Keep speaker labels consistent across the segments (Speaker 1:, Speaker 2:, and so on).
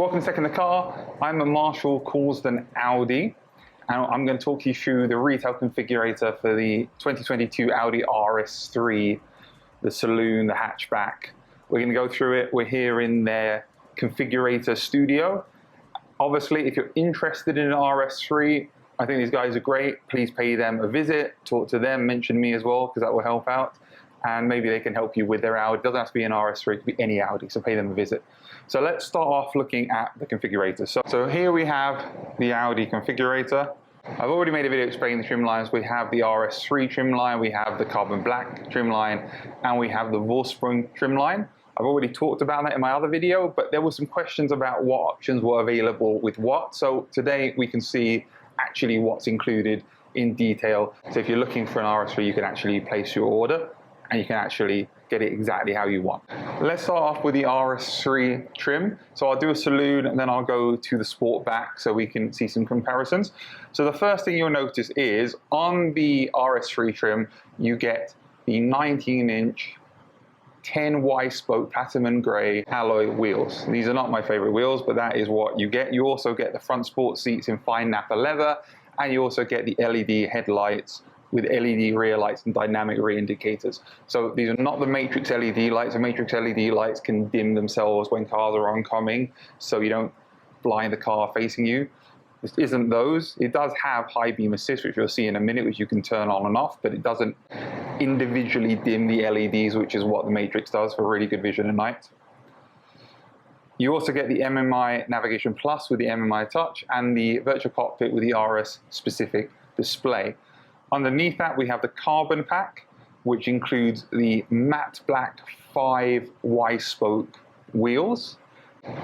Speaker 1: Welcome to Second the Car. I'm a Marshall Coulsdon Audi, and I'm going to talk you through the retail configurator for the 2022 Audi RS3, the saloon, the hatchback. We're going to go through it. We're here in their configurator studio. Obviously, if you're interested in an RS3, I think these guys are great. Please pay them a visit, talk to them, mention me as well, because that will help out. And maybe they can help you with their Audi. It doesn't have to be an RS3, it could be any Audi, so pay them a visit. So let's start off looking at the configurator. So here we have the Audi configurator. I've already made a video explaining the trim lines. We have the RS3 trim line, we have the carbon black trim line, and we have the Vorsprung trim line. I've already talked about that in my other video, but there were some questions about what options were available with what. So today we can see actually what's included in detail. So if you're looking for an RS3, you can actually place your order and you can actually get it exactly how you want. Let's start off with the RS3 trim. So I'll do a saloon and then I'll go to the sport back so we can see some comparisons. So the first thing you'll notice is on the RS3 trim, you get the 19-inch 10Y spoke platinum grey alloy wheels. These are not my favorite wheels, but that is what you get. You also get the front sport seats in fine nappa leather, and you also get the LED headlights with LED rear lights and dynamic rear indicators. So these are not the matrix LED lights. The matrix LED lights can dim themselves when cars are oncoming, so you don't blind the car facing you. This isn't those. It does have high beam assist, which you'll see in a minute, which you can turn on and off, but it doesn't individually dim the LEDs, which is what the matrix does for really good vision at night. You also get the MMI Navigation Plus with the MMI Touch and the virtual cockpit with the RS specific display. Underneath that, we have the carbon pack, which includes the matte black 5Y spoke wheels,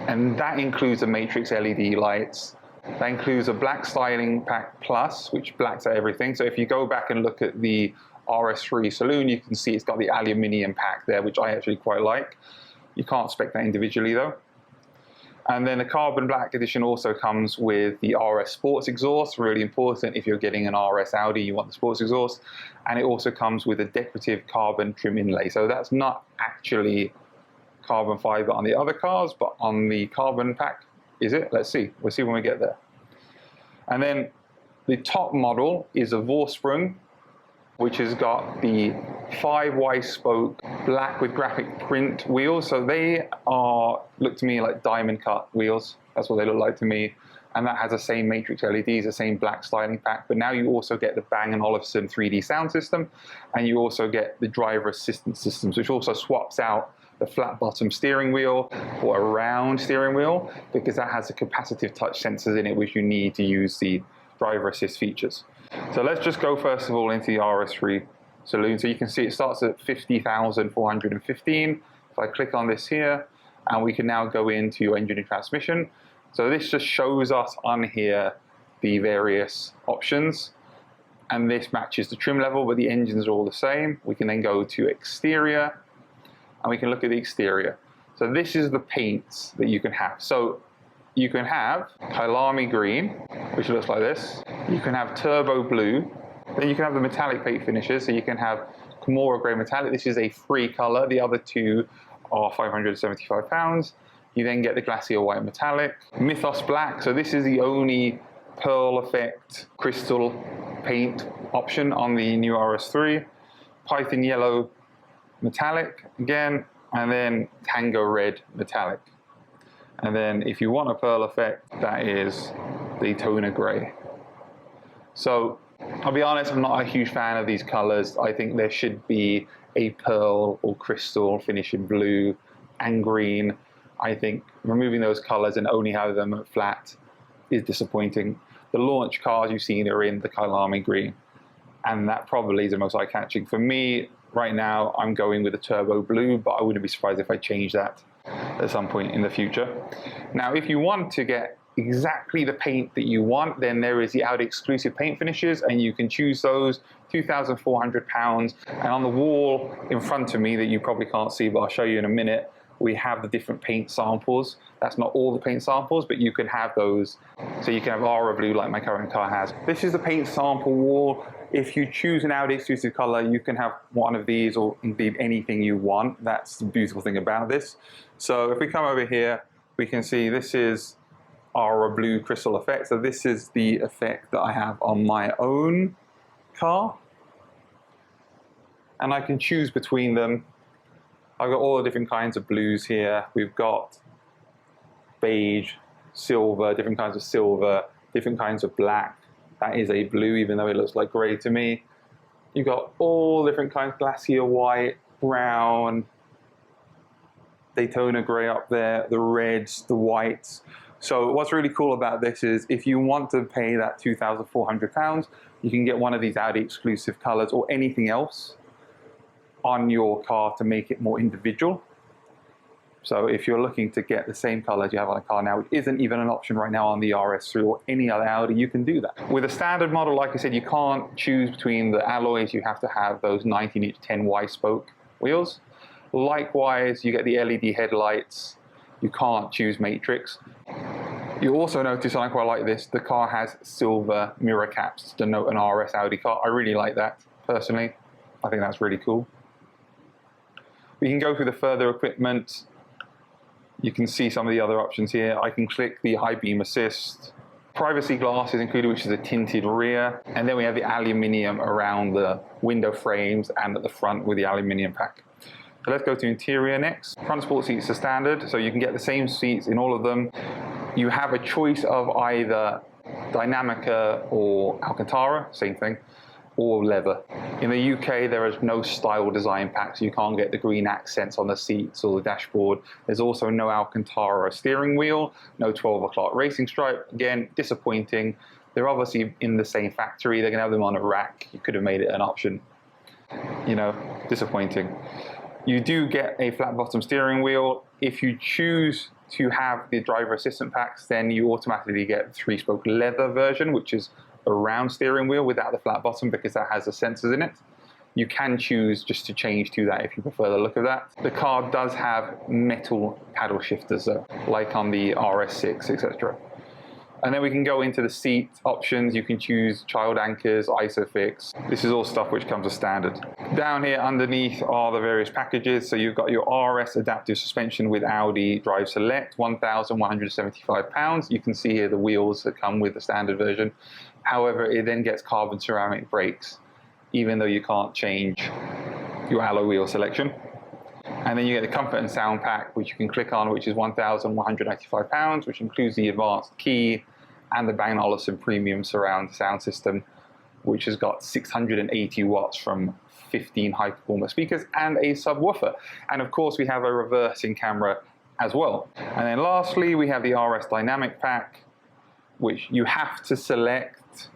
Speaker 1: and that includes the matrix LED lights. That includes a black styling pack plus, which blacks out everything. So if you go back and look at the RS3 saloon, you can see it's got the aluminium pack there, which I actually quite like. You can't spec that individually though. And then the carbon black edition also comes with the RS Sports exhaust, really important. If you're getting an RS Audi, you want the sports exhaust. And it also comes with a decorative carbon trim inlay. So that's not actually carbon fiber on the other cars, but on the carbon pack, is it? Let's see. We'll see when we get there. And then the top model is a Vorsprung, which has got the 5Y spoke black with graphic print wheels. So they look to me like diamond cut wheels. That's what they look like to me. And that has the same matrix LEDs, the same black styling pack. But now you also get the Bang & Olufsen 3D sound system. And you also get the driver assistance systems, which also swaps out the flat bottom steering wheel for a round steering wheel, because that has the capacitive touch sensors in it, which you need to use the driver assist features. So let's just go first of all into the RS3 saloon. So you can see it starts at 50,415. If I click on this here, and we can now go into engine and transmission. So this just shows us on here the various options, and this matches the trim level, but the engines are all the same. We can then go to exterior, and we can look at the exterior. So this is the paints that you can have. So you can have Kailami green, which looks like this. You can have turbo blue. Then you can have the metallic paint finishes. So you can have Kimura grey metallic. This is a free color. The other two are £575. You then get the glacier white metallic. Mythos black. So this is the only pearl effect crystal paint option on the new RS3. Python yellow metallic again, and then Tango red metallic. And then if you want a pearl effect, that is Daytona grey. So I'll be honest, I'm not a huge fan of these colors. I think there should be a pearl or crystal finish in blue and green. I think removing those colors and only having them at flat is disappointing. The launch cars you've seen are in the Kailami green, and that probably is the most eye-catching. For me, right now, I'm going with the turbo blue, but I wouldn't be surprised if I change that at some point in the future. Now, if you want to get exactly the paint that you want, then there is the Audi exclusive paint finishes, and you can choose those, £2,400. And on the wall in front of me that you probably can't see, but I'll show you in a minute, we have the different paint samples. That's not all the paint samples, but you can have those. So you can have Aura Blue like my current car has. This is the paint sample wall. If you choose an Audi exclusive color, you can have one of these or indeed anything you want. That's the beautiful thing about this. So if we come over here, we can see this is our blue crystal effect. So this is the effect that I have on my own car. And I can choose between them. I've got all the different kinds of blues here. We've got beige, silver, different kinds of silver, different kinds of black. That is a blue, even though it looks like grey to me. You've got all different kinds, glacier white, brown, Daytona grey up there, the reds, the whites. So what's really cool about this is if you want to pay that £2,400, you can get one of these Audi exclusive colours or anything else on your car to make it more individual. So if you're looking to get the same colours you have on a car now, which isn't even an option right now on the RS3 or any other Audi, you can do that. With a standard model, like I said, you can't choose between the alloys. You have to have those 19-inch 10Y spoke wheels. Likewise, you get the LED headlights. You can't choose matrix. You also notice, and I quite like this, the car has silver mirror caps to denote an RS Audi car. I really like that, personally. I think that's really cool. We can go through the further equipment. You can see some of the other options here. I can click the high beam assist. Privacy glass is included, which is a tinted rear. And then we have the aluminium around the window frames and at the front with the aluminium pack. So let's go to interior next. Front sport seats are standard, so you can get the same seats in all of them. You have a choice of either Dynamica or Alcantara, same thing, or leather. In the UK, there is no style design pack, so you can't get the green accents on the seats or the dashboard. There's also no Alcantara steering wheel, no 12 o'clock racing stripe. Again, disappointing. They're obviously in the same factory. They're gonna have them on a rack. You could have made it an option. You know, disappointing. You do get a flat bottom steering wheel. If you choose to have the driver assistant packs, then you automatically get the 3-spoke leather version, which is a round steering wheel without the flat bottom because that has the sensors in it. You can choose just to change to that if you prefer the look of that. The car does have metal paddle shifters though, like on the RS6, etc. And then we can go into the seat options. You can choose child anchors, ISOFIX. This is all stuff which comes as standard. Down here underneath are the various packages. So you've got your RS adaptive suspension with Audi Drive Select, £1,175. You can see here the wheels that come with the standard version. However, it then gets carbon ceramic brakes, even though you can't change your alloy wheel selection. And then you get the comfort and sound pack, which you can click on, which is £1,195, which includes the advanced key and the Bang & Olufsen premium surround sound system, which has got 680 watts from 15 high performance speakers and a subwoofer. And of course, we have a reversing camera as well. And then lastly, we have the RS Dynamic Pack, which you have to select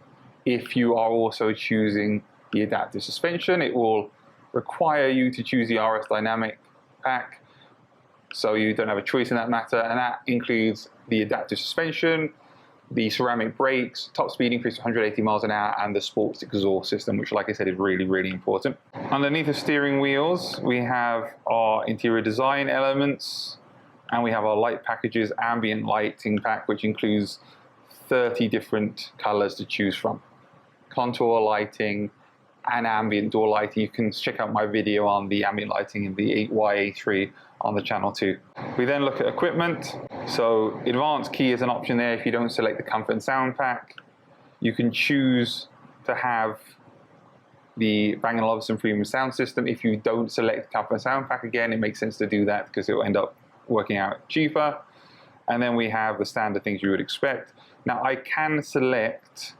Speaker 1: if you are also choosing the adaptive suspension. It will require you to choose the RS Dynamic Pack, so you don't have a choice in that matter, and that includes the adaptive suspension, the ceramic brakes, top speed increase to 180 miles an hour, and the sports exhaust system, which, like I said, is really, really important. Underneath the steering wheels, we have our interior design elements, and we have our light packages, ambient lighting pack, which includes 30 different colors to choose from. Contour lighting and ambient door lighting. You can check out my video on the ambient lighting in the 8Y83 on the channel too. We then look at equipment. So advanced key is an option there if you don't select the comfort and sound pack. You can choose to have the Bang & Olufsen premium sound system. If you don't select the comfort and sound pack, again, it makes sense to do that because it will end up working out cheaper. And then we have the standard things you would expect. Now I can select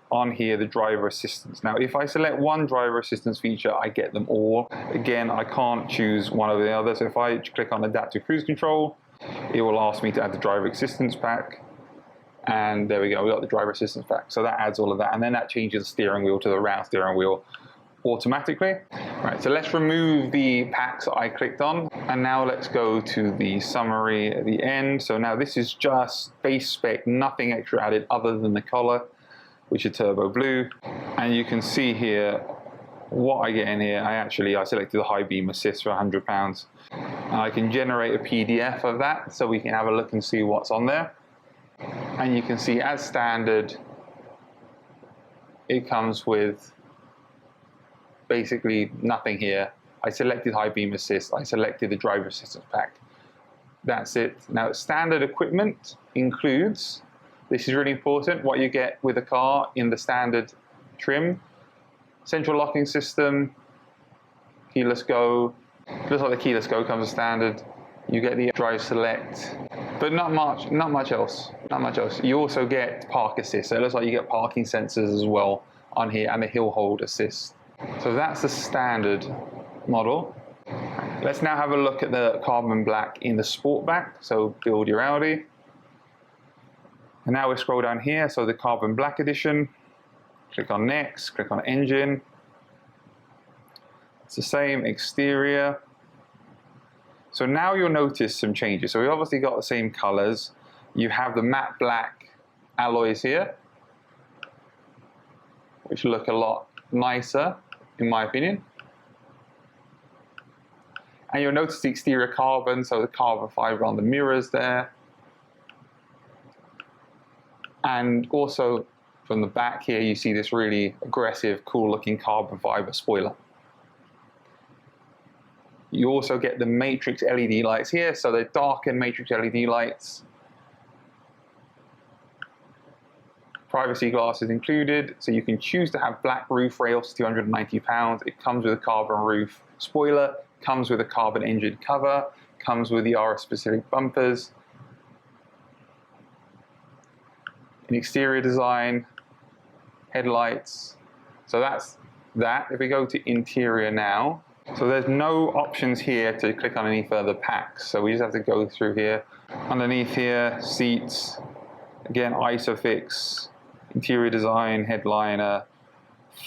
Speaker 1: on here the driver assistance. Now if I select one driver assistance feature, I get them all. Again, I can't choose one or the other. So if I click on adaptive cruise control, it will ask me to add the driver assistance pack. And there we go, we got the driver assistance pack. So that adds all of that. And then that changes the steering wheel to the round steering wheel automatically. Right, so let's remove the packs I clicked on. And now let's go to the summary at the end. So now this is just base spec, nothing extra added other than the color, which is turbo blue. And you can see here what I get in here. I selected the high beam assist for £100. And I can generate a PDF of that so we can have a look and see what's on there. And you can see as standard, it comes with basically nothing here. I selected high beam assist, I selected the driver assistance pack. That's it. Now, standard equipment includes, this is really important, what you get with a car in the standard trim. Central locking system, keyless go. Looks like the keyless go comes as standard. You get the drive select, but not much else. You also get park assist. So it looks like you get parking sensors as well on here and the hill hold assist. So that's the standard model. Let's now have a look at the carbon black in the Sportback. So build your Audi. And now we scroll down here. So the carbon black edition. Click on next, click on engine. It's the same exterior. So now you'll notice some changes. So we obviously got the same colors. You have the matte black alloys here, which look a lot nicer, in my opinion. And you'll notice the exterior carbon, so the carbon fiber on the mirrors there. And also from the back here, you see this really aggressive, cool looking carbon fiber spoiler. You also get the matrix LED lights here, so they're darkened matrix LED lights. Privacy glass is included, so you can choose to have black roof rails, £290. It comes with a carbon roof spoiler, comes with a carbon engine cover, comes with the RS specific bumpers. An exterior design, headlights. So that's that. If we go to interior now, so there's no options here to click on any further packs. So we just have to go through here. Underneath here, seats, again, ISOFIX, interior design, headliner,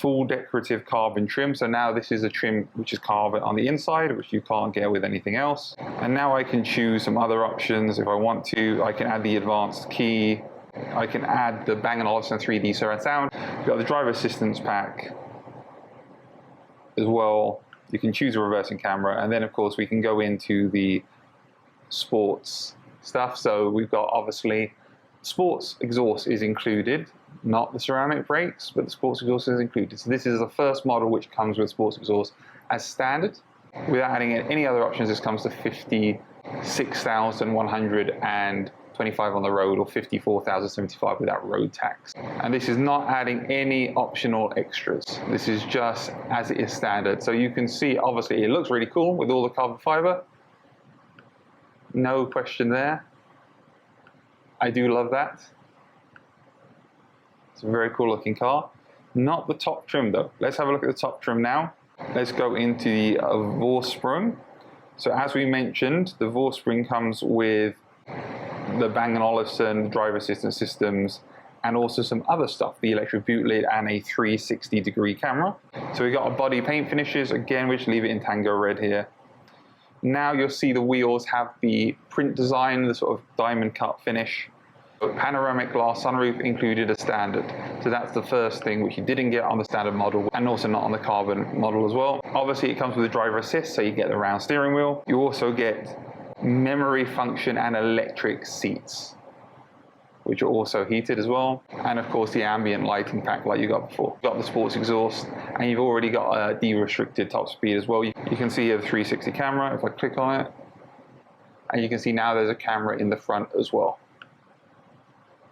Speaker 1: full decorative carbon trim. So now this is a trim which is carbon on the inside, which you can't get with anything else. And now I can choose some other options if I want to. I can add the advanced key. I can add the Bang & Olufsen 3D surround sound. We've got the driver assistance pack as well. You can choose a reversing camera, and then of course we can go into the sports stuff. So we've got obviously sports exhaust is included, not the ceramic brakes, but the sports exhaust is included. So this is the first model which comes with sports exhaust as standard. Without adding any other options, this comes to 56,125 on the road, or 54,075 without road tax. And this is not adding any optional extras. This is just as it is standard. So you can see, obviously, it looks really cool with all the carbon fiber. No question there. I do love that. It's a very cool looking car. Not the top trim though. Let's have a look at the top trim now. Let's go into the Vorsprung. So as we mentioned, the Vorsprung comes with the Bang & Olufsen driver assistance systems, and also some other stuff, the electric boot lid and a 360-degree camera. So we got our body paint finishes, again, which leave it in Tango Red here. Now you'll see the wheels have the print design, the sort of diamond cut finish. Panoramic glass sunroof included as standard. So that's the first thing which you didn't get on the standard model, and also not on the carbon model as well. Obviously it comes with a driver assist, so you get the round steering wheel. You also get memory function and electric seats, which are also heated as well. And of course the ambient lighting pack like you got before. You've got the sports exhaust, and you've already got a de-restricted top speed as well. You can see here the 360 camera if I click on it. And you can see now there's a camera in the front as well,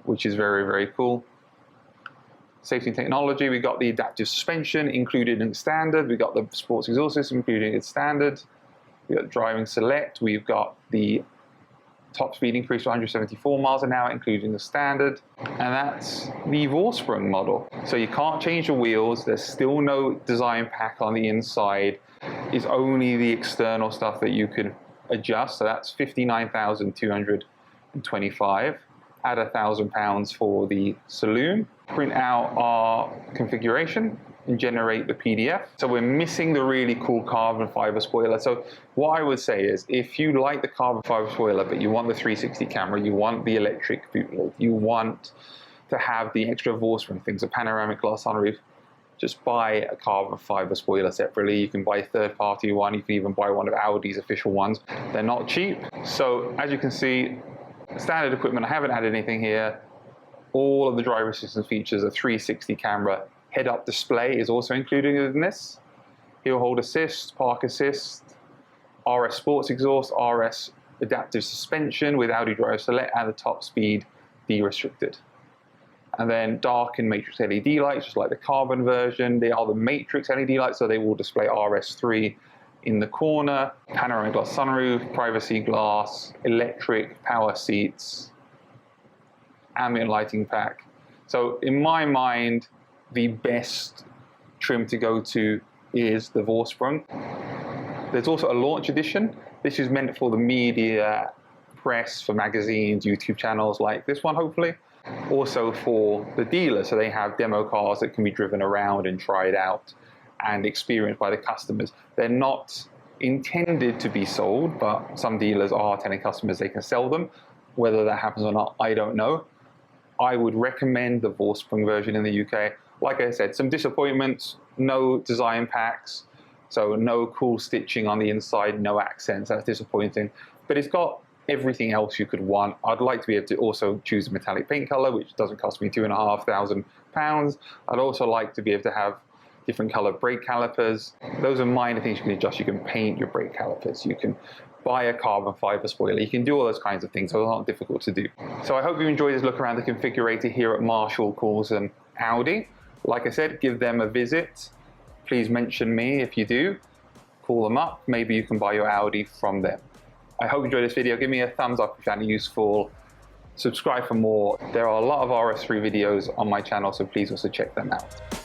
Speaker 1: which is very, very cool. Safety and technology, we got the adaptive suspension included in standard. We got the sports exhaust system included in standard. We got driving select. We've got the top speed increase to 174 miles an hour, including the standard. And that's the Vorsprung model. So you can't change the wheels. There's still no design pack on the inside. It's only the external stuff that you can adjust. So that's 59,225. Add £1,000 for the saloon. Print out our configuration and generate the PDF. So we're missing the really cool carbon fiber spoiler. So what I would say is, if you like the carbon fiber spoiler, but you want the 360 camera, you want the electric boot lid, you want to have the extra Vorsprung things, a panoramic glass sunroof, just buy a carbon fiber spoiler separately. You can buy a third-party one. You can even buy one of Audi's official ones. They're not cheap. So as you can see, standard equipment, I haven't added anything here. All of the driver assistance features, a 360 camera, head-up display is also included in this. Hill hold assist, park assist, RS sports exhaust, RS adaptive suspension with Audi Drive Select and the top speed de-restricted. And then dark and matrix LED lights, just like the carbon version. They are the matrix LED lights, so they will display RS3 in the corner. Panoramic glass sunroof, privacy glass, electric power seats, ambient lighting pack. So in my mind, the best trim to go to is the Vorsprung. There's also a launch edition. This is meant for the media, press, for magazines, YouTube channels like this one, hopefully. Also for the dealer, so they have demo cars that can be driven around and tried out and experienced by the customers. They're not intended to be sold, but some dealers are telling customers they can sell them. Whether that happens or not, I don't know. I would recommend the Vorsprung version in the UK. Like I said, some disappointments, no design packs, so no cool stitching on the inside, no accents, that's disappointing. But it's got everything else you could want. I'd like to be able to also choose a metallic paint color, which doesn't cost me £2,500. I'd also like to be able to have different color brake calipers. Those are minor things you can adjust. You can paint your brake calipers. You can buy a carbon fiber spoiler. You can do all those kinds of things. So it's not difficult to do. So I hope you enjoyed this look around the configurator here at Marshall Coulsdon Audi. Like I said, give them a visit. Please mention me if you do. Call them up. Maybe you can buy your Audi from them. I hope you enjoyed this video. Give me a thumbs up if you found it useful. Subscribe for more. There are a lot of RS3 videos on my channel, so please also check them out.